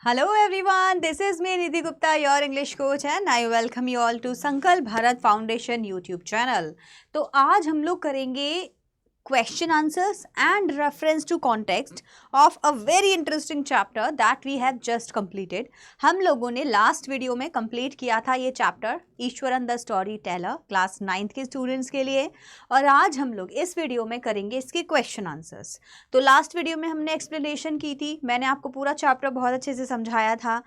Hello everyone, this is me Nidhi Gupta, your English coach and I welcome you all to संकल्प Bharat foundation YouTube channel. तो आज हम लोग करेंगे question answers and reference to context of a very interesting chapter that we have just completed। हम लोगों ने last video में कंप्लीट किया था ये chapter Eswaran the story teller class 9th के स्टूडेंट्स के लिए, और आज हम लोग इस वीडियो में करेंगे इसके क्वेश्चन आंसर्स। तो लास्ट वीडियो में हमने एक्सप्लेनेशन की थी, मैंने आपको पूरा चैप्टर बहुत अच्छे से समझाया था,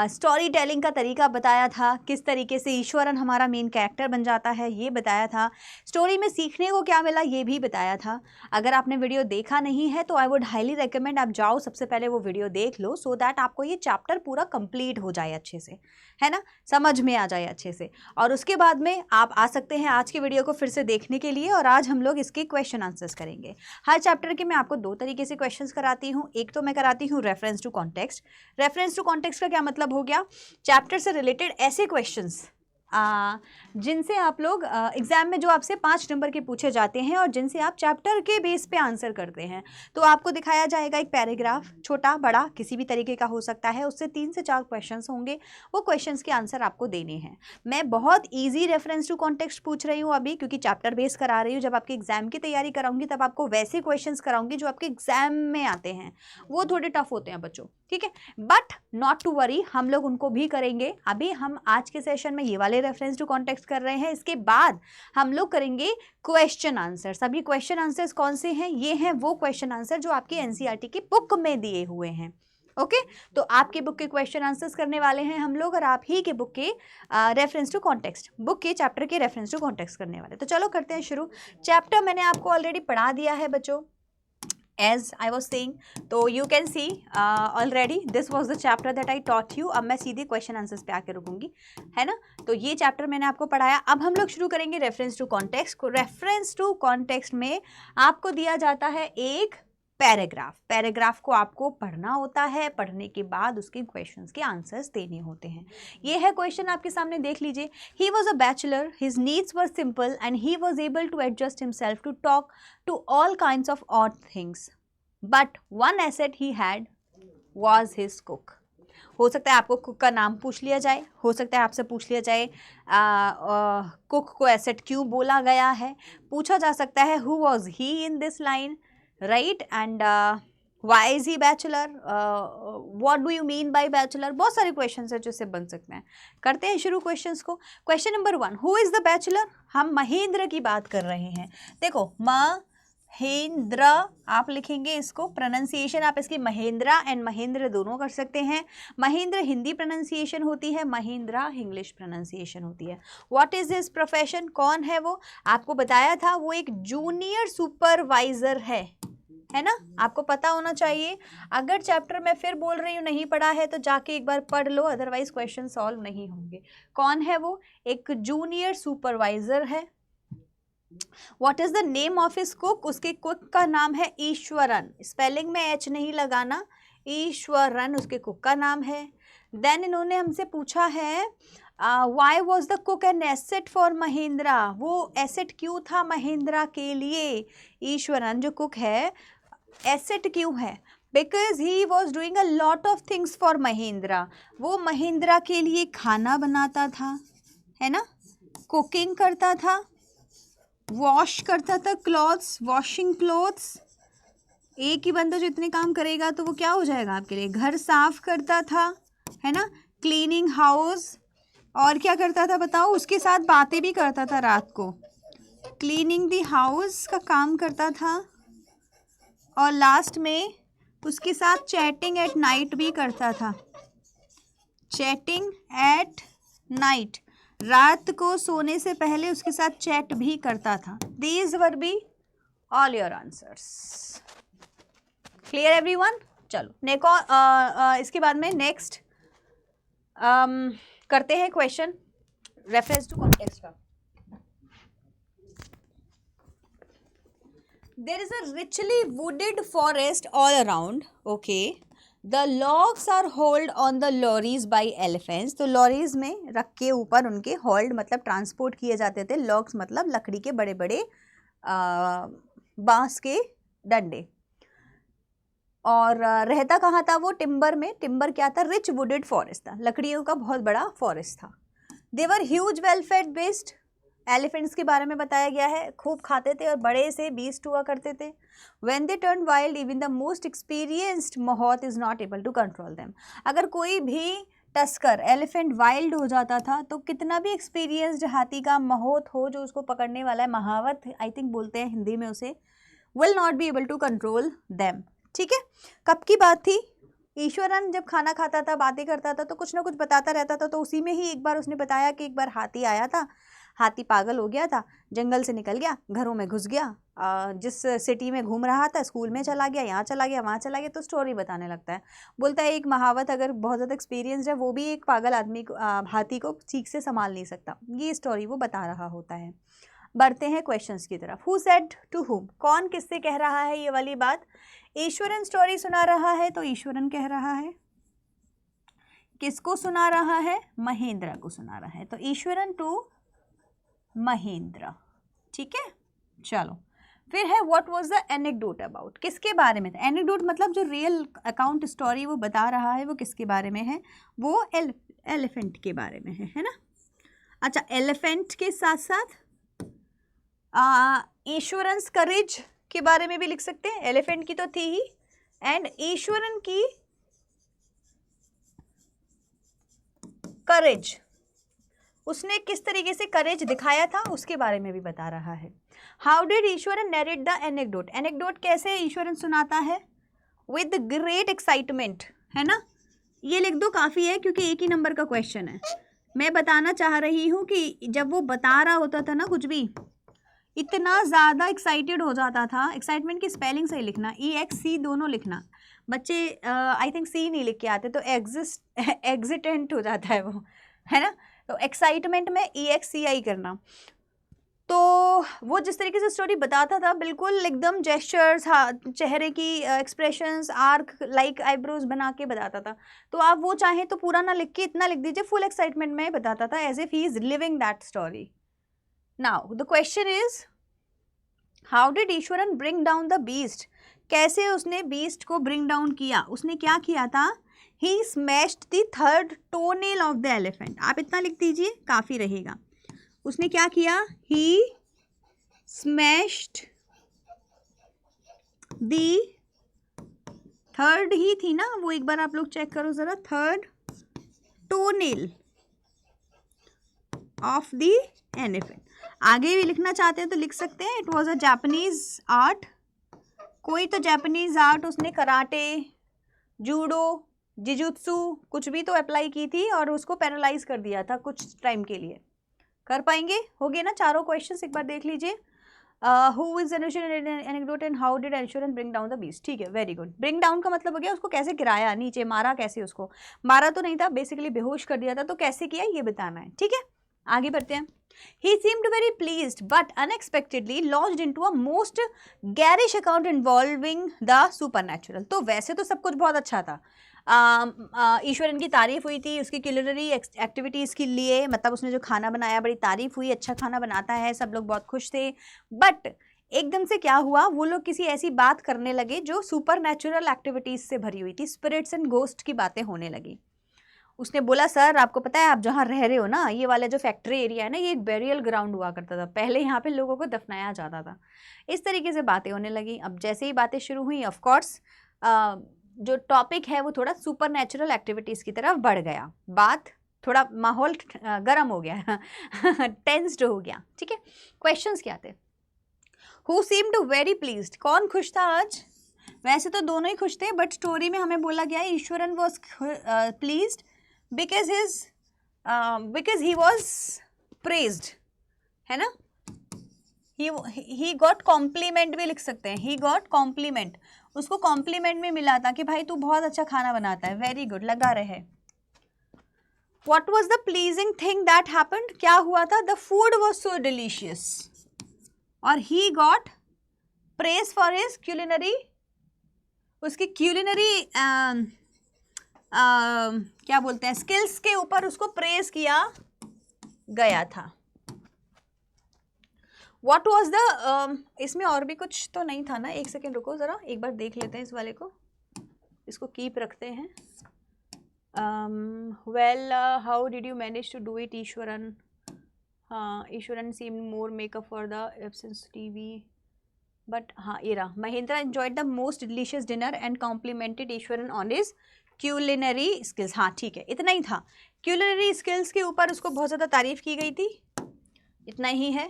स्टोरी टेलिंग का तरीका बताया था, किस तरीके से ईश्वरन हमारा मेन कैरेक्टर बन जाता है ये बताया था, स्टोरी में सीखने को क्या मिला ये भी बताया था। अगर आपने वीडियो देखा नहीं है तो आई वुड हाईली रिकमेंड आप जाओ सबसे पहले वो वीडियो देख लो, सो दैट आपको ये चैप्टर पूरा कंप्लीट हो जाए अच्छे से, है ना, समझ में आ जाए अच्छे से। और उसके बाद में आप आ सकते हैं आज की वीडियो को फिर से देखने के लिए, और आज हम लोग इसके क्वेश्चन आंसर्स करेंगे। हर चैप्टर के मैं आपको दो तरीके से क्वेश्चंस कराती हूँ। एक तो मैं कराती हूँ reference to context. Reference to context का क्या मतलब हो गया, चैप्टर से रिलेटेड ऐसे क्वेश्चंस जिनसे आप लोग एग्जाम में जो आपसे 5 नंबर के पूछे जाते हैं और जिनसे आप चैप्टर के बेस पे आंसर करते हैं। तो आपको दिखाया जाएगा एक पैराग्राफ, छोटा बड़ा किसी भी तरीके का हो सकता है, उससे 3 से 4 क्वेश्चंस होंगे, वो क्वेश्चंस के आंसर आपको देने हैं। मैं बहुत ईजी रेफरेंस टू कॉन्टेक्स्ट पूछ रही हूँ अभी, क्योंकि चैप्टर बेस करा रही हूँ। जब आपके एग्जाम की तैयारी कराऊंगी तब आपको वैसे क्वेश्चन कराऊंगी जो आपके एग्जाम में आते हैं, वो थोड़े टफ होते हैं बच्चों, ठीक है, बट नॉट टू वरी, हम लोग उनको भी करेंगे। अभी हम आज के सेशन में ये वाले रेफरेंस टू कॉन्टेक्स्ट कर रहे हैं, इसके बाद हम लोग करेंगे क्वेश्चन आंसर्स। अभी क्वेश्चन आंसर्स कौन से हैं, ये हैं वो क्वेश्चन आंसर जो आपकी एनसीईआरटी की बुक में दिए हुए हैं। ओके तो आपकी बुक के क्वेश्चन आंसर्स करने वाले हैं हम लोग, और आप ही के बुक के रेफरेंस टू कॉन्टेक्स्ट, बुक के चैप्टर के रेफरेंस टू कॉन्टेक्स्ट करने वाले। तो चलो करते हैं शुरू। चैप्टर मैंने आपको ऑलरेडी पढ़ा दिया है बच्चों, as I was saying, तो you can see already this was the chapter that I taught you। अब मैं सीधे क्वेश्चन आंसर्स पे आके रुकूंगी, है ना। तो ये चैप्टर मैंने आपको पढ़ाया, अब हम लोग शुरू करेंगे रेफरेंस टू कॉन्टेक्स्ट को। रेफरेंस टू कॉन्टेक्स्ट में आपको दिया जाता है एक पैराग्राफ, पैराग्राफ को आपको पढ़ना होता है, पढ़ने के बाद उसके क्वेश्चंस के आंसर्स देने होते हैं। ये है क्वेश्चन, आपके सामने देख लीजिए। He was a bachelor, his needs were simple and he was able to adjust himself to talk to all kinds of odd things, but one asset he had was his cook. हो सकता है आपको cook का नाम पूछ लिया जाए, हो सकता है आपसे पूछ लिया जाए कुक को एसेट क्यों बोला गया है, पूछा जा सकता है who was he in this line, right, and why is he bachelor, what do you mean by bachelor. बहुत सारे क्वेश्चन है जो इससे बन सकते हैं। करते हैं शुरू क्वेश्चंस को। Question number 1, who is the bachelor. हम महेंद्र की बात कर रहे हैं। देखो महेंद्र आप लिखेंगे, इसको प्रोनाउंसिएशन आप इसकी महेंद्रा एंड महेंद्र दोनों कर सकते हैं। महेंद्र हिंदी प्रोनाउंसिएशन होती है, महेंद्रा इंग्लिश प्रोनाउंसिएशन होती है। व्हाट इज हिज प्रोफेशन, कौन है वो, आपको बताया था वो एक जूनियर सुपरवाइजर है ना, आपको पता होना चाहिए। अगर चैप्टर में फिर बोल रही हूँ नहीं पढ़ा है तो जाके एक बार पढ़ लो, अदरवाइज क्वेश्चन सॉल्व नहीं होंगे। कौन है वो, एक जूनियर सुपरवाइजर है। What is the name of his cook, उसके कुक का नाम है ईश्वरन, स्पेलिंग में एच नहीं लगाना, ईश्वरन उसके कुक का नाम है। देन इन्होंने हमसे पूछा है why was the cook an asset for Mahindra, वो एसेट क्यों था महेंद्रा के लिए। ईश्वरन जो कुक है एसेट क्यों है, because he was doing a lot of things for Mahindra, वो महेंद्रा के लिए खाना बनाता था, है ना, कुकिंग करता था, वॉश करता था क्लॉथ्स, वॉशिंग क्लॉथ्स। एक ही बंदा जो इतने काम करेगा तो वो क्या हो जाएगा आपके लिए, घर साफ करता था, है ना, क्लीनिंग हाउस, और क्या करता था बताओ, उसके साथ बातें भी करता था रात को, क्लीनिंग द हाउस का काम करता था, और लास्ट में उसके साथ चैटिंग एट नाइट भी करता था, चैटिंग एट नाइट, रात को सोने से पहले उसके साथ चैट भी करता था। These were be all your answers. Clear everyone. चलो इसके बाद में नेक्स्ट करते हैं क्वेश्चन रेफरेंस टू कॉन्टेक्स्ट का। There is a richly wooded forest all around. Okay. The logs are hauled on the lorries by elephants. तो lorries में रख के ऊपर उनके हॉल्ड मतलब ट्रांसपोर्ट किए जाते थे। लॉग्स मतलब लकड़ी के बड़े बड़े बांस के डंडे। और रहता कहाँ था वो? टिम्बर में। टिम्बर क्या था? रिच वुडेड फॉरेस्ट था, लकड़ियों का बहुत बड़ा फॉरेस्ट था। They were huge well fed beasts, elephants के बारे में बताया गया है, खूब खाते थे और बड़े से बीस्ट हुआ करते थे। When they turn wild even the most experienced mahout is not able to control them. अगर कोई भी टस्कर एलिफेंट वाइल्ड हो जाता था तो कितना भी एक्सपीरियंस्ड हाथी का महोथ हो जो उसको पकड़ने वाला है, महावत आई थिंक बोलते हैं हिंदी में उसे, will not be able to control them. ठीक है, कब की बात थी? ईश्वरन जब खाना खाता था, बातें करता था तो कुछ ना कुछ बताता रहता था। तो उसी में ही एक बार उसने बताया कि एक बार हाथी आया था, हाथी पागल हो गया था, जंगल से निकल गया, घरों में घुस गया, जिस सिटी में घूम रहा था स्कूल में चला गया, यहाँ चला गया, वहाँ चला गया। तो स्टोरी बताने लगता है, बोलता है एक महावत अगर बहुत ज़्यादा एक्सपीरियंस है वो भी एक पागल आदमी को, हाथी को ठीक से संभाल नहीं सकता। ये स्टोरी वो बता रहा होता है। बढ़ते हैं क्वेश्चंस की तरफ। हु सेड टू हुम, कौन किससे कह रहा है ये वाली बात? ईश्वरन स्टोरी सुना रहा है तो ईश्वरन कह रहा है। किसको सुना रहा है? महेंद्र को सुना रहा है। तो ईश्वरन टू महेंद्र। ठीक है, चलो फिर है what was the anecdote about, किसके बारे में था? एनेक्डोट मतलब जो रियल अकाउंट स्टोरी वो बता रहा है वो किसके बारे में है? वो एलिफेंट के बारे में है ना। अच्छा, एलिफेंट के साथ साथ ईश्वरन्स करेज के बारे में भी लिख सकते हैं। एलिफेंट की तो थी ही, एंड ईश्वरन की करेज, उसने किस तरीके से करेज दिखाया था उसके बारे में भी बता रहा है। How did Eswaran narrate the anecdote, anecdote कैसे ईश्वरन सुनाता है? विद ग्रेट एक्साइटमेंट, है ना। ये लिख दो, काफ़ी है क्योंकि एक ही नंबर का क्वेश्चन है। मैं बताना चाह रही हूँ कि जब वो बता रहा होता था ना कुछ भी, इतना ज़्यादा एक्साइटेड हो जाता था। एक्साइटमेंट की स्पेलिंग सही लिखना, EXC दोनों लिखना। बच्चे आई थिंक सी नहीं लिख के आते तो एग्जिटेंट हो जाता है वो, है ना। तो एक्साइटमेंट में EXCI करना। तो वो जिस तरीके से स्टोरी बताता था बिल्कुल एकदम जेस्चर्स, हाँ, चेहरे की एक्सप्रेशंस, आर्क लाइक आईब्रोज बना के बताता था। तो आप वो चाहें तो पूरा ना लिख के इतना लिख दीजिए, फुल एक्साइटमेंट में बताता था, as if he is living that story. Now the question is how did Iswaran bring down the beast, कैसे उसने बीस्ट को ब्रिंग डाउन किया? उसने क्या किया था? He smashed the third toenail of the elephant. आप इतना लिख दीजिए, काफ़ी रहेगा। उसने क्या किया? ही स्मैश्ड द थर्ड ही थी ना वो, एक बार आप लोग चेक करो ज़रा, third toenail of the elephant. आगे भी लिखना चाहते हैं तो लिख सकते हैं। It was a Japanese art, कोई तो जापानीज आर्ट उसने कराटे, जूडो, जिजुत्सु कुछ भी तो अप्लाई की थी और उसको पैरालाइज कर दिया था कुछ टाइम के लिए। कर पाएंगे? हो गए ना चारों क्वेश्चंस, एक बार देख लीजिए। Who is anecdote and how did Iswaran bring down the beast. ठीक है, वेरी गुड। ब्रिंग डाउन का मतलब हो गया उसको कैसे गिराया नीचे, मारा कैसे, उसको मारा तो नहीं था, बेसिकली बेहोश कर दिया था, तो कैसे किया ये बताना है। ठीक है, आगे बढ़ते हैं। He seemed very pleased but unexpectedly launched into a most garish account involving the supernatural। तो वैसे तो सब कुछ बहुत अच्छा था, ईश्वरन की तारीफ हुई थी उसकी क्यूलिनरी एक्टिविटीज़ के लिए, मतलब उसने जो खाना बनाया बड़ी तारीफ हुई, अच्छा खाना बनाता है, सब लोग बहुत खुश थे। बट एकदम से क्या हुआ, वो लोग किसी ऐसी बात करने लगे जो सुपर नेचुरल एक्टिविटीज़ से भरी हुई थी, स्पिरिट्स एंड गोस्ट की बातें होने लगी। उसने बोला सर आपको पता है आप जहाँ रह रहे हो ना, ये वाला जो फैक्ट्री एरिया है ना, ये एक बेरियल ग्राउंड हुआ करता था, पहले यहाँ पे लोगों को दफनाया जाता था। इस तरीके से बातें होने लगी। अब जैसे ही बातें शुरू हुई, ऑफ कोर्स जो टॉपिक है वो थोड़ा सुपर नेचुरल एक्टिविटीज़ की तरफ बढ़ गया, बात थोड़ा माहौल गर्म हो गया टेंस्ड हो गया। ठीक है, क्वेश्चंस क्या थे? हु सीम्ड वेरी प्लीज्ड, कौन खुश था आज? वैसे तो दोनों ही खुश थे, बट स्टोरी में हमें बोला गया Eswaran was pleased because he was praised, है ना। he got compliment भी लिख सकते हैं, he got compliment, उसको compliment में मिला था कि भाई तू बहुत अच्छा खाना बनाता है, वेरी गुड लगा रहे। what was the pleasing thing that happened, क्या हुआ था? the food was so delicious और he got praise for his culinary, उसकी culinary क्या बोलते हैं, स्किल्स के ऊपर उसको प्रेज किया गया था। What was the इसमें और भी कुछ तो नहीं था ना, एक सेकेंड रुको जरा, एक बार देख लेते हैं इस वाले को। इसको कीप रखते हैं. Well, how did you manage to do it, Eswaran? हाँ, Eswaran seemed more makeup for the absence TV. But हाँ, ये रहा. Mahindra enjoyed the most delicious dinner and complimented Eswaran on his culinary skills. हाँ ठीक है, इतना ही था. culinary skills के ऊपर उसको बहुत ज़्यादा तारीफ की गई थी, इतना ही है.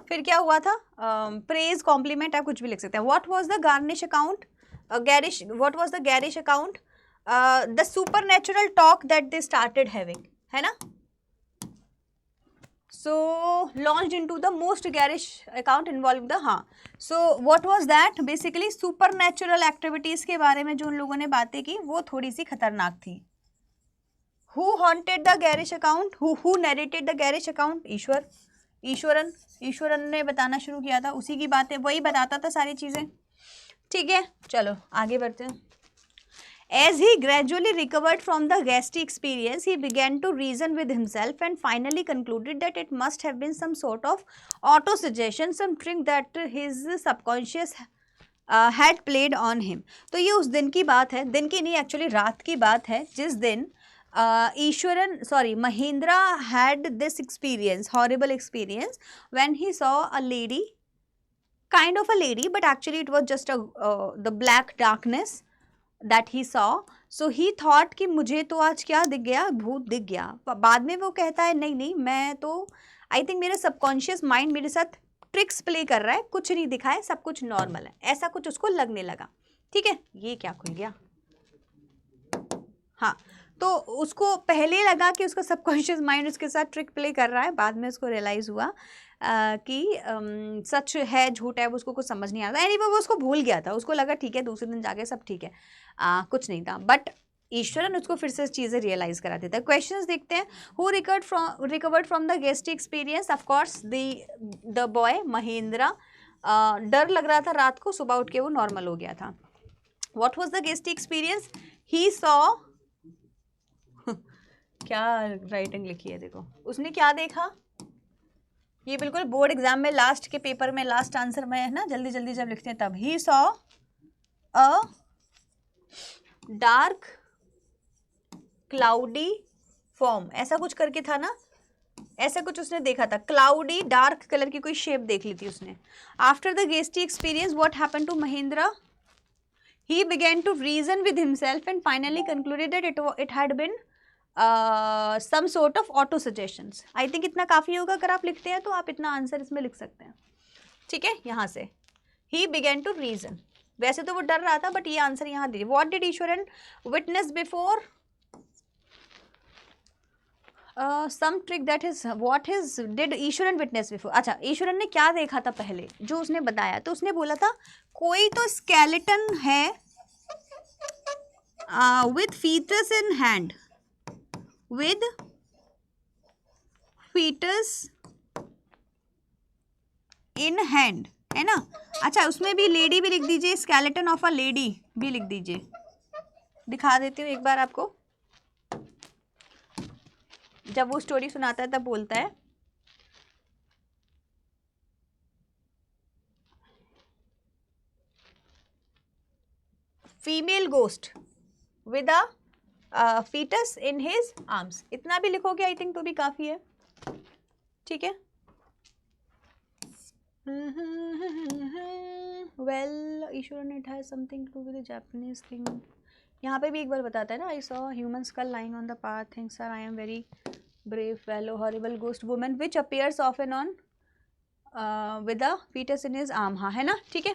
फिर क्या हुआ था? प्रेज, कॉम्प्लीमेंट, आप कुछ भी लिख सकते हैं. What was the garnish account, garish, what was the garish account? The supernatural talk that they started having, है ना. So launched into the most garish account involve the, हाँ. So what was that? Basically supernatural activities के बारे में जो उन लोगों ने बातें की वो थोड़ी सी खतरनाक थी. Who haunted the garish account? Who narrated the garish account? Eswaran. Eswaran ने बताना शुरू किया था, उसी की बातें, वही बताता था सारी चीज़ें. ठीक है, चलो आगे बढ़ते हैं. As he gradually recovered from the ghastly experience, he began to reason with himself and finally concluded that it must have been some sort of auto-suggestion, some trick that his subconscious had played on him. तो ये उस दिन की बात है, दिन की नहीं, एक्चुअली रात की बात है, जिस दिन Mahindra had this experience, horrible experience, when he saw a lady, kind of a lady, but actually it was just the black darkness that he saw. So he thought कि मुझे तो आज क्या दिख गया, भूत दिख गया. बाद में वो कहता है नहीं नहीं, मैं तो आई थिंक मेरा सबकॉन्शियस माइंड मेरे साथ ट्रिक्स प्ले कर रहा है, कुछ नहीं दिखा है, सब कुछ नॉर्मल है, ऐसा कुछ उसको लगने लगा. ठीक है, ये क्या खुल गया? हाँ, तो उसको पहले लगा कि उसका सबकॉन्शियस माइंड उसके साथ ट्रिक प्ले कर रहा है, बाद में उसको रियलाइज़ हुआ कि सच है झूठ है, वो उसको कुछ समझ नहीं आ रहा. एनीवे वो उसको भूल गया था, उसको लगा ठीक है, दूसरे दिन जाके सब ठीक है, कुछ नहीं था. बट ईश्वरन उसको फिर से चीज़ें रियलाइज़ करा देता है. क्वेश्चंस देखते हैं. Who recovered from the guest experience? Of course the boy Mahindra. डर लग रहा था रात को, सुबह उठ के वो नॉर्मल हो गया था. What was the guest experience? He saw, क्या राइटिंग लिखी है देखो, उसने क्या देखा? ये बिल्कुल बोर्ड एग्जाम में लास्ट के पेपर में लास्ट आंसर में है ना, जल्दी जल्दी जब लिखते हैं तब. He saw a dark cloudy form, ऐसा कुछ करके था ना, ऐसा कुछ उसने देखा था. क्लाउडी डार्क कलर की कोई शेप देख ली थी उसने. आफ्टर द गेस्टी experience what happen to Mahendra? He began to reason with himself and finally concluded that it had been some sort of auto suggestions. I think इतना काफ़ी होगा, अगर आप लिखते हैं तो आप इतना आंसर इसमें लिख सकते हैं. ठीक है, यहाँ से he began to reason. वैसे तो वो डर रहा था, बट ये आंसर यहाँ दीजिए. What did Eswaran witness before? Some trick that is what is did Eswaran witness before? अच्छा, ईश्वरन ने क्या देखा था पहले जो उसने बताया? तो उसने बोला था कोई तो स्केलेटन है with fetus in hand, with fetus in hand, है ना. अच्छा, उसमें भी लेडी भी लिख दीजिए, स्केलेटन ऑफ अ लेडी भी लिख दीजिए. दिखा देती हूँ एक बार आपको. जब वो स्टोरी सुनाता है तब बोलता है female ghost with a foetus in his arms. इतना भी लिखोगे आई थिंक तो भी काफ़ी है. ठीक है. Well Iswaran it has something to do with the Japanese thing. यहाँ पे भी एक बार बताता है ना, I saw human skull lying on the path, things are I am very brave fellow horrible ghost woman which appears off and on with a fetus in his arm. हाँ, है ना. ठीक है,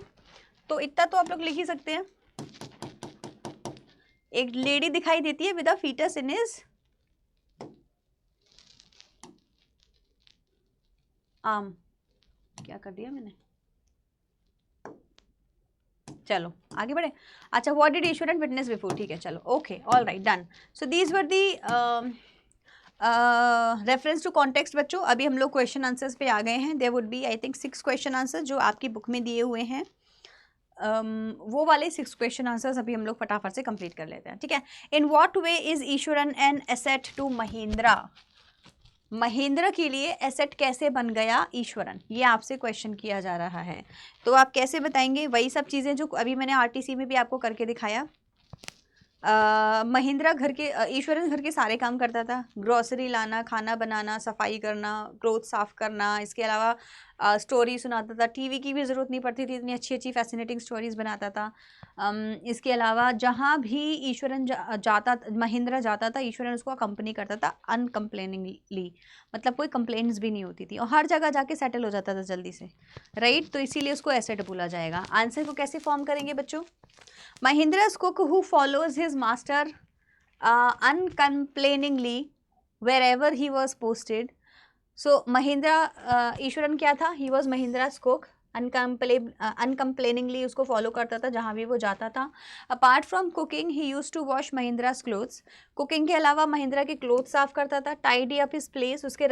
तो इतना तो आप लोग लिख ही सकते हैं. एक लेडी दिखाई देती है with a fetus in his arm. क्या कर दिया मैंने? चलो आगे बढ़े. अच्छा, what did Eswaran witness before? ठीक है, चलो, okay, all right, done. So these were the reference to context. बच्चों अभी हम लोग क्वेश्चन आंसर्स पे आ गए हैं. There would be I think 6 question answers जो आपकी बुक में दिए हुए हैं. वो वाले 6 क्वेश्चन आंसर्स अभी हम लोग फटाफट से कंप्लीट कर लेते हैं. ठीक है. In what way is Iswaran an asset to Mahendra? Mahendra के लिए एसेट कैसे बन गया ईश्वरन, ये आपसे क्वेश्चन किया जा रहा है. तो आप कैसे बताएंगे? वही सब चीज़ें जो अभी मैंने आरटीसी में भी आपको करके दिखाया. महिंद्रा घर के ईश्वरन घर के सारे काम करता था, ग्रोसरी लाना, खाना बनाना, सफाई करना, क्लोथ साफ करना, इसके अलावा स्टोरी सुनाता था, टीवी की भी ज़रूरत नहीं पड़ती थी, इतनी अच्छी अच्छी फैसिनेटिंग स्टोरीज बनाता था। इसके अलावा जहाँ भी ईश्वरन जाता महिंद्रा जाता था, ईश्वरन उसको अकम्पनी करता था अनकम्प्लेनिंगली, मतलब कोई कंप्लेंट्स भी नहीं होती थी और हर जगह जाके सेटल हो जाता था जल्दी से, राइट। तो इसीलिए उसको एसेट बोला जाएगा। आंसर को कैसे फॉर्म करेंगे बच्चों? Mahindra's cook who follows his master uncomplainingly wherever he was posted. So Mahindra Eswaran क्या था? He was Mahindra's cook. अनकम्प्लेनिंगली उसको फॉलो करता था जहाँ भी वो जाता था। Apart from cooking he use to wash Mahindra's clothes. Cooking के अलावा महिंद्रा के क्लोथ साफ करता था। टाइडी अप हिज प्लेस, उसके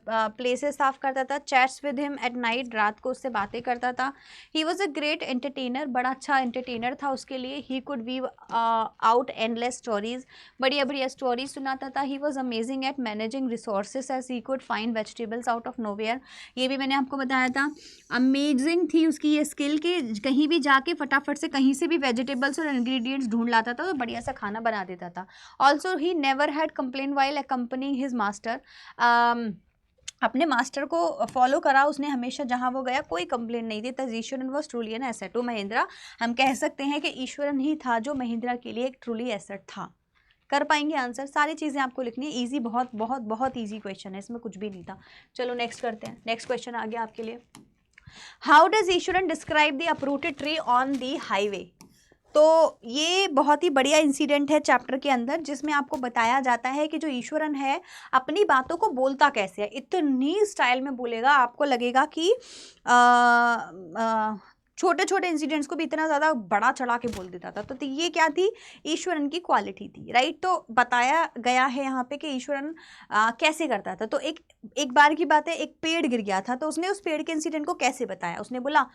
प्लेसेस साफ करता था। Chats with him at night, रात को उससे बातें करता था। He was a great entertainer, बड़ा अच्छा एंटरटेनर था उसके लिए। He could weave out endless stories, बढ़िया बढ़िया स्टोरीज सुनाता था। He was amazing at managing resources as he could find vegetables out of nowhere. ये भी मैंने आपको बताया था। अमेजिंग थी उसकी ये स्किल कि कहीं भी जाके फटाफट से कहीं से भी वेजिटेबल्स और इंग्रेडिएंट्स ढूंढ लाता था और बढ़िया सा खाना बना देता था। Also he never had complain while accompanying his master. अपने मास्टर को फॉलो करा उसने हमेशा, जहाँ वो गया कोई कंप्लेन नहीं थी। Iswaran was truly an asset to Mahendra. हम कह सकते हैं कि ईश्वरन ही था जो महिंद्रा के लिए एक ट्रूली एसेट था। कर पाएंगे आंसर? सारी चीज़ें आपको लिखनी है, ईजी, बहुत बहुत बहुत ईजी क्वेश्चन है, इसमें कुछ भी नहीं था। चलो नेक्स्ट करते हैं। नेक्स्ट क्वेश्चन आ गया आपके लिए। How does Eswaran describe the uprooted tree on the highway? तो ये बहुत ही बढ़िया इंसिडेंट है चैप्टर के अंदर, जिसमें आपको बताया जाता है कि जो ईश्वरन है अपनी बातों को बोलता कैसे है। इतनी स्टाइल में बोलेगा, आपको लगेगा कि छोटे छोटे इंसिडेंट्स को भी इतना ज़्यादा बड़ा चढ़ा के बोल देता था। तो ये क्या थी? ईश्वरन की क्वालिटी थी, राइट। तो बताया गया है यहाँ पे कि ईश्वरन कैसे करता था। तो एक बार की बात है, एक पेड़ गिर गया था, तो उसने उस पेड़ के इंसिडेंट को कैसे बताया? उसने बोला,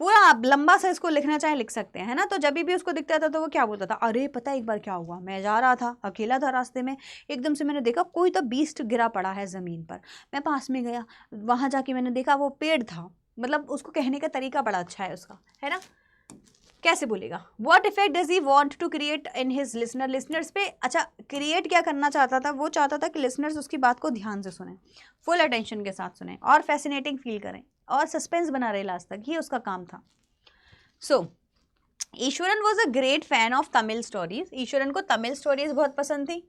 पूरा आप लंबा सा इसको लिखना चाहे लिख सकते हैं, है ना। तो जब भी उसको दिखता था तो वो क्या बोलता था? अरे पता है एक बार क्या हुआ, मैं जा रहा था, अकेला था, रास्ते में एकदम से मैंने देखा कोई तो बीस्ट गिरा पड़ा है ज़मीन पर। मैं पास में गया, वहाँ जाके मैंने देखा वो पेड़ था। मतलब उसको कहने का तरीका बड़ा अच्छा है उसका, है ना। कैसे बोलेगा? What effect does he want to create in his listener? Listeners पे अच्छा क्रिएट क्या करना चाहता था? वो चाहता था कि लिसनर्स उसकी बात को ध्यान से सुने, फुल अटेंशन के साथ सुने और फैसिनेटिंग फील करें और सस्पेंस बना रहे लास्ट तक, ये उसका काम था। So Iswaran was a great fan of Tamil stories. Iswaran को तमिल स्टोरीज बहुत पसंद थी।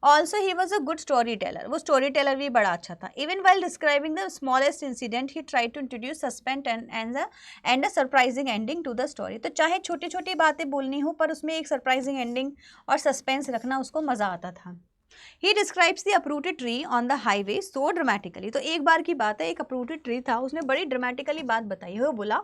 Also he was a good story teller, वो स्टोरी टेलर भी बड़ा अच्छा था। Even while describing the smallest incident he try to introduce suspense and a surprising ending to the story. तो चाहे छोटी छोटी बातें बोलनी हो, पर उसमें एक सरप्राइजिंग एंडिंग और सस्पेंस रखना उसको मजा आता था। He describes the uprooted tree on the highway so dramatically. तो एक बार की बात है, एक अप्रूटेड ट्री था, उसने बड़ी ड्रामेटिकली बात बताई है। वो बोला,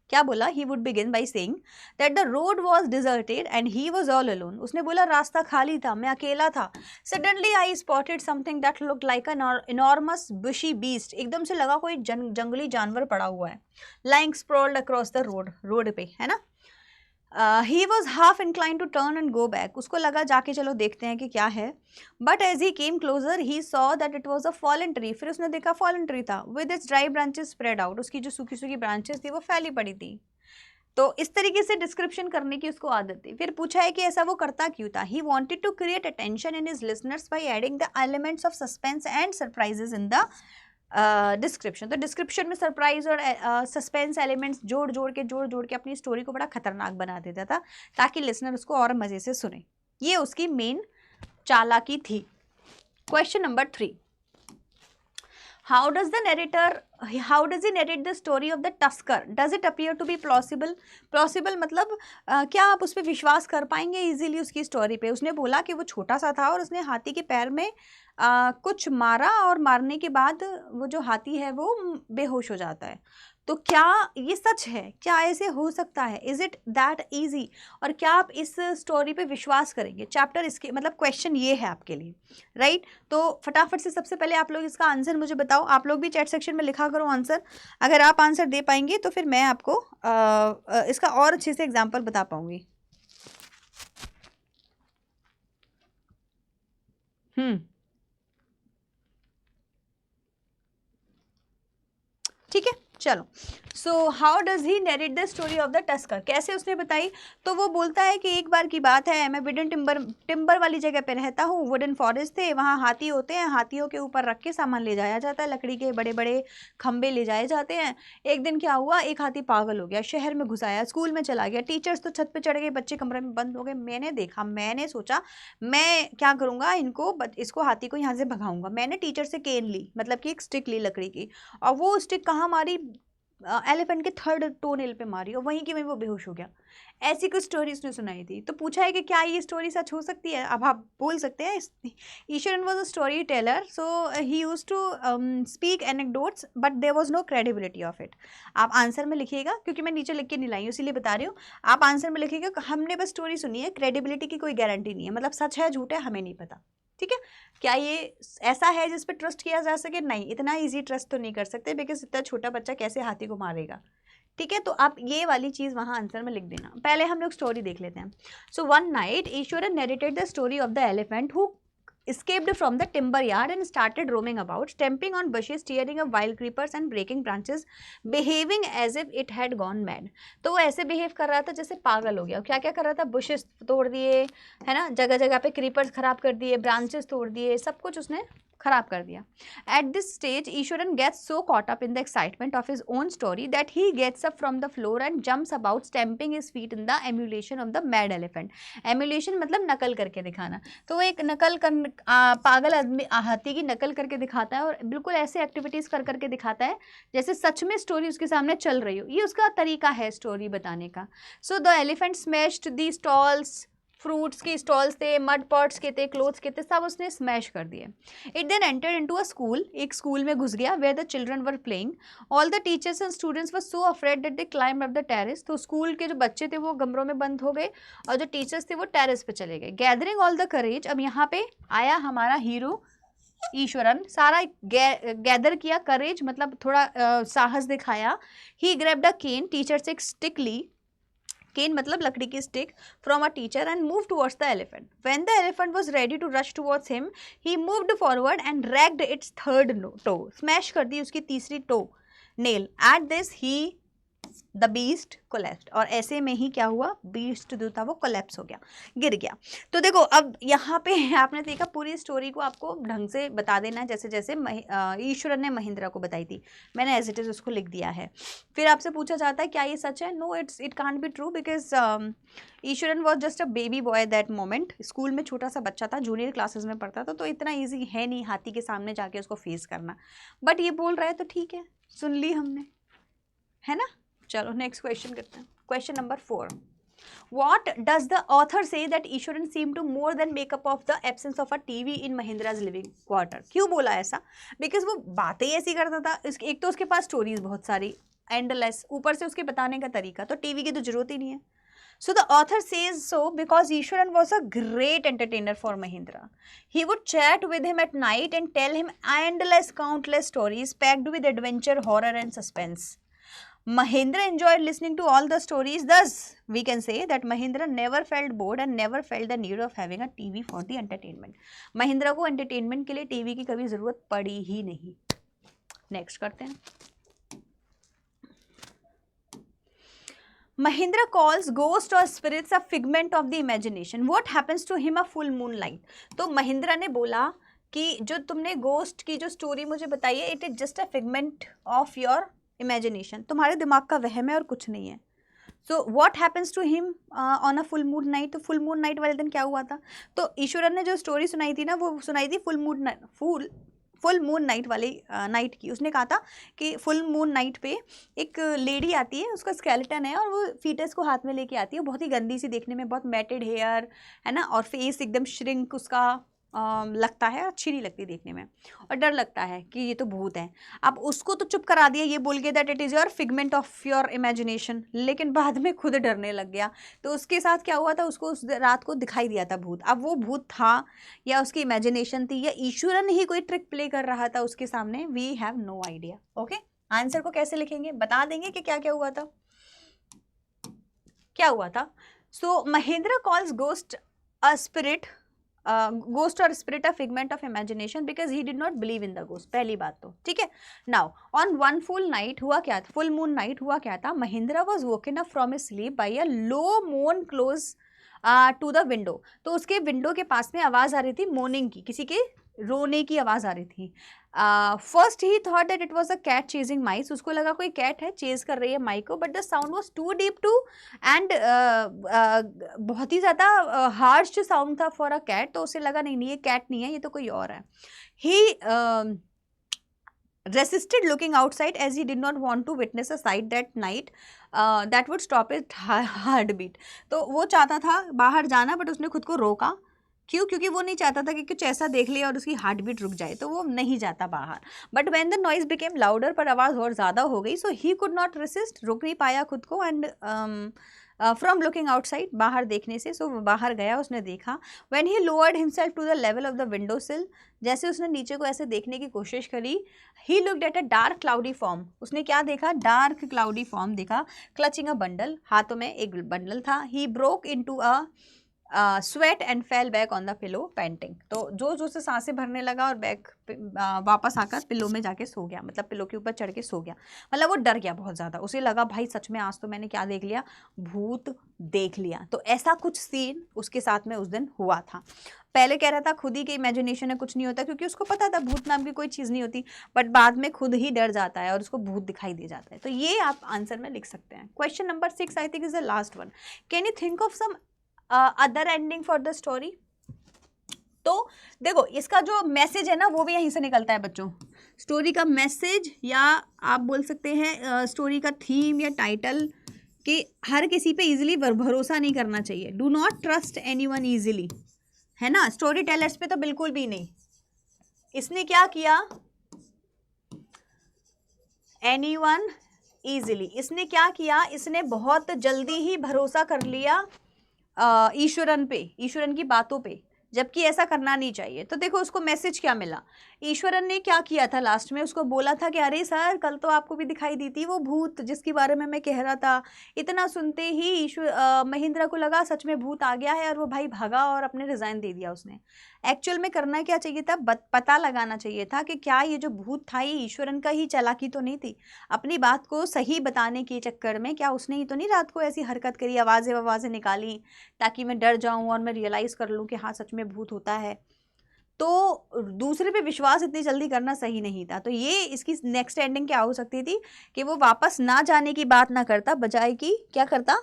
क्या बोला? He would begin by saying that the road was deserted and he was all alone. उसने बोला रास्ता खाली था, मैं अकेला था। Suddenly I spotted something that looked like an enormous bushy beast. एकदम से लगा कोई जंगली जानवर पड़ा हुआ है, lying sprawled across the road पे, है ना। He was half inclined to turn and go back. उसको लगा जाके चलो देखते हैं कि क्या है। But as he came closer he saw that it was a fallen tree. फिर उसने देखा फॉलन ट्री था, with its dry branches spread out. उसकी जो सूखी सूखी ब्रांचेस थी वो फैली पड़ी थी। तो इस तरीके से डिस्क्रिप्शन करने की उसको आदत थी। फिर पूछा है कि ऐसा वो करता क्यों था? He wanted to create attention in his listeners by adding the elements of suspense and surprises in the description. तो डिस्क्रिप्शन में सरप्राइज और सस्पेंस एलिमेंट्स जोड़ जोड़ के अपनी स्टोरी को बड़ा खतरनाक बना देता था, ताकि लिसनर उसको और मजे से सुने। ये उसकी मेन चालाकी थी। Question number 3, how does he narrate the story of the tusker? Does it appear to be plausible? Plausible मतलब क्या आप उस पर विश्वास कर पाएंगे इजीली उसकी स्टोरी पे? उसने बोला कि वो छोटा सा था और उसने हाथी के पैर में कुछ मारा और मारने के बाद वो जो हाथी है वो बेहोश हो जाता है। तो क्या ये सच है? क्या ऐसे हो सकता है? Is it that easy? और क्या आप इस स्टोरी पे विश्वास करेंगे? चैप्टर इसके मतलब क्वेश्चन ये है आपके लिए, राइट। तो फटाफट से सबसे पहले आप लोग इसका आंसर मुझे बताओ। आप लोग भी चैट सेक्शन में लिखा करो आंसर। अगर आप आंसर दे पाएंगे तो फिर मैं आपको इसका और अच्छे से एग्जाम्पल बता पाऊंगी। ठीक है, चलो, so how does he narrate the story of the tusker, कैसे उसने बताई? तो वो बोलता है कि एक बार की बात है, मैं वुडन टिम्बर वाली जगह पे रहता हूँ, वुडन फॉरेस्ट थे, वहाँ हाथी होते हैं, हाथियों के ऊपर रख के सामान ले जाया जाता है, लकड़ी के बड़े बड़े खंबे ले जाए जाते हैं। एक दिन क्या हुआ, एक हाथी पागल हो गया, शहर में घुस आया, स्कूल में चला गया, टीचर्स तो छत पे चढ़ गए, बच्चे कमरे में बंद हो गए। मैंने देखा, मैंने सोचा मैं क्या करूँगा, इसको हाथी को यहाँ से भगाऊंगा। मैंने टीचर से केन ली, मतलब कि एक स्टिक ली लकड़ी की, और वो स्टिक कहाँ मारी, एलिफेंट के 3rd टोनेल पे मारी, और वहीं की वहीं वो बेहोश हो गया। ऐसी कुछ स्टोरी उसने सुनाई थी। तो पूछा है कि क्या ये स्टोरी सच हो सकती है? अब आप बोल सकते हैं Iswaran was a story teller, so he use to speak anecdotes but there was no credibility of it. आप आंसर में लिखिएगा, क्योंकि मैं नीचे लिख के नहीं लाई हूँ इसीलिए बता रही हूँ। आप आंसर में लिखिएगा हमने बस स्टोरी सुनी है, क्रेडिबिलिटी की कोई गारंटी नहीं है, मतलब सच है झूठ है हमें नहीं पता। ठीक है, क्या ये ऐसा है जिस पे ट्रस्ट किया जा सके? नहीं, इतना इजी ट्रस्ट तो नहीं कर सकते, बिकॉज इतना छोटा बच्चा कैसे हाथी को मारेगा। ठीक है, तो आप ये वाली चीज़ वहाँ आंसर में लिख देना। पहले हम लोग स्टोरी देख लेते हैं। So one night Eswaran narrated the story of the elephant who escaped from the timber yard and started roaming about, stamping on bushes, tearing up wild creepers and breaking branches, behaving as if it had gone mad। तो वो ऐसे behave कर रहा था जैसे पागल हो गया। क्या क्या कर रहा था? बुशेस तोड़ दिए, है ना, जगह जगह पे क्रीपर्स खराब कर दिए, ब्रांचेस तोड़ दिए, सब कुछ उसने खराब कर दिया। At this stage Iswaran gets so caught up in the excitement of his own story that he gets up from the floor and jumps about, stamping his feet in the emulation of the mad elephant. Emulation मतलब नकल करके दिखाना। तो वो एक नकल कर पागल आदमी हाथी की नकल करके दिखाता है, और बिल्कुल ऐसे एक्टिविटीज कर करके दिखाता है जैसे सच में स्टोरी उसके सामने चल रही हो। ये उसका तरीका है स्टोरी बताने का। So the elephant smashed the stalls, fruits की स्टॉल्स थे, मड पॉट्स के थे, क्लोथ्स के थे, सब उसने स्मैश कर दिए। It then entered into a school, एक स्कूल में घुस गया, where the children were playing. All the teachers and students were so afraid that they climb up the terrace. तो स्कूल के जो बच्चे थे वो कमरों में बंद हो गए, और जो टीचर्स थे वो टेरेस पे चले गए। गैदरिंग ऑल द करेज, अब यहाँ पे आया हमारा हीरो ईश्वरन, सारा गैदर किया, करेज मतलब थोड़ा साहस दिखाया। ही ग्रैब्ड अ केन, टीचर से एक स्टिक ली, केन मतलब लकड़ी की stick, from a teacher and move towards the elephant. When the elephant was ready to rush towards him, he moved forward and ragged its 3rd toe, smash कर दी उसकी तीसरी toe nail. At this he the beast collapsed, और ऐसे में ही क्या हुआ, beast जो था वो कोलैप्स हो गया, गिर गया। तो देखो अब यहाँ पे आपने देखा पूरी स्टोरी को आपको ढंग से बता देना है, जैसे जैसे ईश्वरन ने महिंद्रा को बताई थी, मैंने एज इट इज उसको लिख दिया है। फिर आपसे पूछा जाता है क्या ये सच है? No, it can't be true, because Iswaran was just a baby boy that moment. School में छोटा सा बच्चा था, जूनियर क्लासेस में पढ़ता था, तो इतना ईजी है नहीं हाथी के सामने जाके उसको फेस करना। बट ये बोल रहा है तो ठीक है, सुन ली हमने, है ना। चलो नेक्स्ट क्वेश्चन करते हैं। Question number 4, What does the author say that Ishwaran seemed to more than make up of the absence of a TV in Mahindra's living quarter? क्यों बोला ऐसा? Because वो बातें ऐसी करता था, एक तो उसके पास स्टोरीज बहुत सारी एंडलेस, ऊपर से उसके बताने का तरीका, तो टीवी की तो जरूरत ही नहीं है। So the author says so because Ishwaran was a great entertainer for Mahindra. He would chat with him at night and tell him endless, countless stories packed with adventure, horror and suspense. Mahindra enjoyed listening to all the stories. Thus, we can say that Mahindra never felt bored and never felt the need of having a TV for the entertainment. Mahindra को entertainment के लिए TV की कभी जरूरत पड़ी ही नहीं। Next करते हैं। Mahindra calls ghost or spirits a figment of the imagination. What happens to him a full moonlight? तो महिंद्रा ने बोला कि जो तुमने गोस्ट की जो स्टोरी मुझे बताई है, it is just a figment of your imagination, तुम्हारे दिमाग का वहम है और कुछ नहीं है। So what happens to him on a full moon night? तो फुल मून नाइट वाले दिन क्या हुआ था? तो ईश्वरन ने जो स्टोरी सुनाई थी ना, वो सुनाई थी फुल मून नाइट वाली नाइट की। उसने कहा था कि फुल मून नाइट पे एक लेडी आती है, उसका स्केलेटन है और वो फीटस को हाथ में लेके आती है, बहुत ही गंदी सी दिखने में, बहुत मैटेड हेयर है ना, और फेस एकदम श्रिंक उसका लगता है, अच्छी नहीं लगती देखने में, और डर लगता है कि ये तो भूत है। अब उसको तो चुप करा दिया ये बोल के that it is your figment of your imagination, लेकिन बाद में खुद डरने लग गया। तो उसके साथ क्या हुआ था, उसको उस रात को दिखाई दिया था भूत। अब वो भूत था या उसकी इमेजिनेशन थी या ईश्वरन ही कोई ट्रिक प्ले कर रहा था उसके सामने, we have no idea. Okay, answer को कैसे लिखेंगे, बता देंगे कि क्या क्या हुआ था, क्या हुआ था। So Mahendra calls ghost a spirit ghost और spirit a figment of imagination because he did not believe in the ghost, पहली बात तो ठीक है। Now on one full night हुआ क्या था, फुल मून नाइट हुआ क्या था, Mahendra was woken up from his sleep by a low moan close to the window. तो उसके विंडो के पास में आवाज़ आ रही थी मोर्निंग की, किसी के रोने की आवाज़ आ रही थी। First he thought that it was a cat chasing mice, उसको लगा कोई कैट है चेज कर रही है माई को, but the sound was too deep too एंड बहुत ही ज़्यादा हार्श साउंड था फॉर अ कैट, तो उसे लगा नहीं नहीं ये कैट नहीं है, ये तो कोई और है। ही resisted looking outside as he did not want to witness a sight that night that would stop his heartbeat। तो वो चाहता था बाहर जाना बट उसने खुद को रोका, क्यों? क्योंकि वो नहीं चाहता था कि कुछ ऐसा देख लिया और उसकी हार्ट बीट रुक जाए, तो वो नहीं जाता बाहर। But when the noise became louder, पर आवाज़ और ज़्यादा हो गई, सो ही कुड नॉट रेसिस्ट, रुक नहीं पाया खुद को, एंड फ्रॉम लुकिंग आउटसाइड, बाहर देखने से, सो वो बाहर गया, उसने देखा। When he lowered himself to the level of the window sill, जैसे उसने नीचे को ऐसे देखने की कोशिश करी, he looked at a dark cloudy form, उसने क्या देखा, डार्क क्लाउडी फॉर्म देखा, क्लचिंग अ बंडल, हाथों में एक बंडल था। He broke into a sweat and fell back on the pillow painting, तो जो से सांसें भरने लगा और बैक वापस आकर पिलो में जाके सो गया, मतलब पिलो के ऊपर चढ़ के सो गया, मतलब वो डर गया बहुत ज़्यादा, उसे लगा भाई सच में आज तो मैंने क्या देख लिया, भूत देख लिया। तो ऐसा कुछ सीन उसके साथ में उस दिन हुआ था। पहले कह रहा था खुद ही के इमेजिनेशन है, कुछ नहीं होता, क्योंकि उसको पता था भूत नाम की कोई चीज़ नहीं होती, बट बाद में खुद ही डर जाता है और उसको भूत दिखाई दे जाता है। तो ये आप आंसर में लिख सकते हैं। Question number 6 I think is the last one. Can you think of some other ending for the story? तो देखो इसका जो मैसेज है ना वो भी यहीं से निकलता है बच्चों। स्टोरी का मैसेज, या आप बोल सकते हैं स्टोरी का थीम या टाइटल, कि हर किसी पे इजीली भरोसा नहीं करना चाहिए। Do not trust anyone easily, है ना। स्टोरी टेलर्स पे तो बिल्कुल भी नहीं। इसने क्या किया, एनीवन इजीली, इसने क्या किया, इसने बहुत जल्दी ही भरोसा कर लिया ईश्वरन पे, ईश्वरन की बातों पे, जबकि ऐसा करना नहीं चाहिए। तो देखो उसको मैसेज क्या मिला, ईश्वरन ने क्या किया था लास्ट में, उसको बोला था कि अरे सर कल तो आपको भी दिखाई दी थी वो भूत जिसके बारे में मैं कह रहा था। इतना सुनते ही महिंद्रा को लगा सच में भूत आ गया है, और वो भाई भागा और अपने रिजाइन दे दिया उसने। एक्चुअल में करना क्या चाहिए था, पता लगाना चाहिए था कि क्या ये जो भूत था ये ईश्वरन का ही चालाकी तो नहीं थी, अपनी बात को सही बताने के चक्कर में क्या उसने ही तो नहीं रात को ऐसी हरकत करी, आवाज़ें निकाली ताकि मैं डर जाऊं और मैं रियलाइज़ कर लूं कि हाँ सच में भूत होता है। तो दूसरे पे विश्वास इतनी जल्दी करना सही नहीं था। तो ये इसकी नेक्स्ट एंडिंग क्या हो सकती थी कि वो वापस ना जाने की बात ना करता, बजाय कि क्या करता,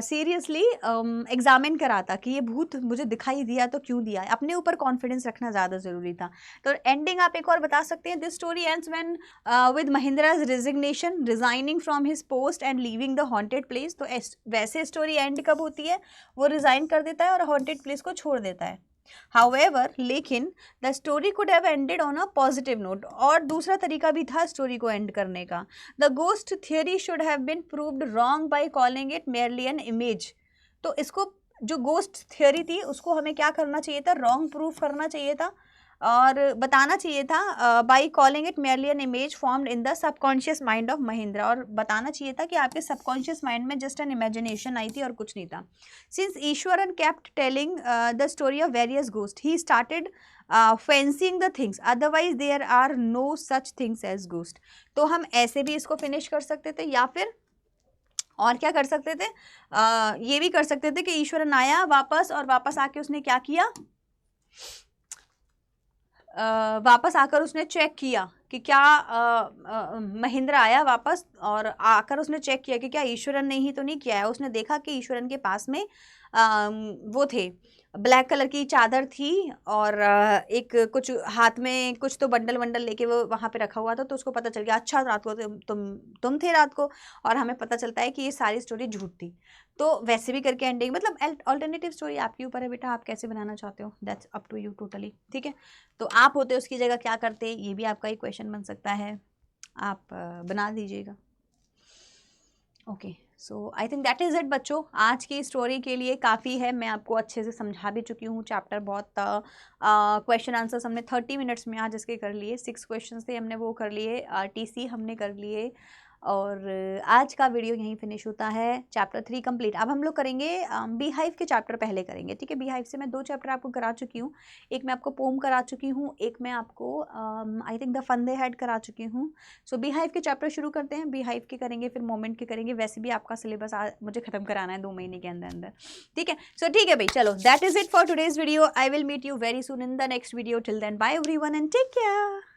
सीरियसली एग्जामिन कराता कि ये भूत मुझे दिखाई दिया तो क्यों दिया, अपने ऊपर कॉन्फिडेंस रखना ज़्यादा ज़रूरी था। तो एंडिंग आप एक और बता सकते हैं, this story ends when with Mahendra's resignation, resigning from his post and leaving the haunted place. तो वैसे स्टोरी एंड कब होती है, वो रिजाइन कर देता है और हॉन्टेड प्लेस को छोड़ देता है। However, लेकिन the story could have ended on a positive note, और दूसरा तरीका भी था स्टोरी को एंड करने का। The ghost theory should have been proved wrong by calling it merely an image. तो इसको जो गोस्ट थियरी थी उसको हमें क्या करना चाहिए था, रॉन्ग प्रूफ करना चाहिए था और बताना चाहिए था by calling it merely an image formed in the subconscious mind of Mahindra, और बताना चाहिए था कि आपके सबकॉन्शियस माइंड में जस्ट एन इमेजिनेशन आई थी और कुछ नहीं था। Since Eshwaran kept telling the story of various ghost, he started fencing the things, otherwise there are no such things as ghost. तो हम ऐसे भी इसको फिनिश कर सकते थे, या फिर और क्या कर सकते थे, ये भी कर सकते थे कि ईश्वरन आया वापस, और वापस आके उसने क्या किया, वापस आकर उसने चेक किया कि क्या महिंद्रा आया वापस, और आकर उसने चेक किया कि क्या ईश्वरन ने ही तो नहीं किया है। उसने देखा कि ईश्वरन के पास में वो थे, ब्लैक कलर की चादर थी, और एक कुछ हाथ में कुछ तो बंडल वंडल लेके वो वहाँ पे रखा हुआ था। तो उसको पता चल गया अच्छा रात को तुम थे रात को, और हमें पता चलता है कि ये सारी स्टोरी झूठ थी। तो वैसे भी करके एंडिंग, मतलब अल्टरनेटिव स्टोरी आपके ऊपर है बेटा, आप कैसे बनाना चाहते हो, that's up to you totally, ठीक है। तो आप होते उसकी जगह क्या करते, ये भी आपका एक क्वेश्चन बन सकता है, आप बना दीजिएगा। Okay, so I think that is it बच्चों। आज की स्टोरी के लिए काफ़ी है, मैं आपको अच्छे से समझा भी चुकी हूँ। चैप्टर बहुत क्वेश्चन आंसर्स हमने 30 मिनट्स में आज इसके कर लिए, 6 क्वेश्चन थे हमने वो कर लिए, टीसी हमने कर लिए, और आज का वीडियो यहीं फिनिश होता है। Chapter 3 complete. अब हम लोग करेंगे बी हाइव के चैप्टर पहले करेंगे, ठीक है। बी हाइव से मैं 2 चैप्टर आपको करा चुकी हूँ। एक मैं आपको पोम करा चुकी हूँ, एक मैं आपको I think the fun they had करा चुकी हूँ। सो बी हाइव के चैप्टर शुरू करते हैं। बी हाइव के करेंगे, फिर मोमेंट के करेंगे। वैसे भी आपका सिलेबस मुझे खत्म कराना है 2 महीने के अंदर अंदर, ठीक है। सो ठीक है भाई, चलो that is it for today's video. I will meet you very soon in the next video. Till then bye everyone and take care.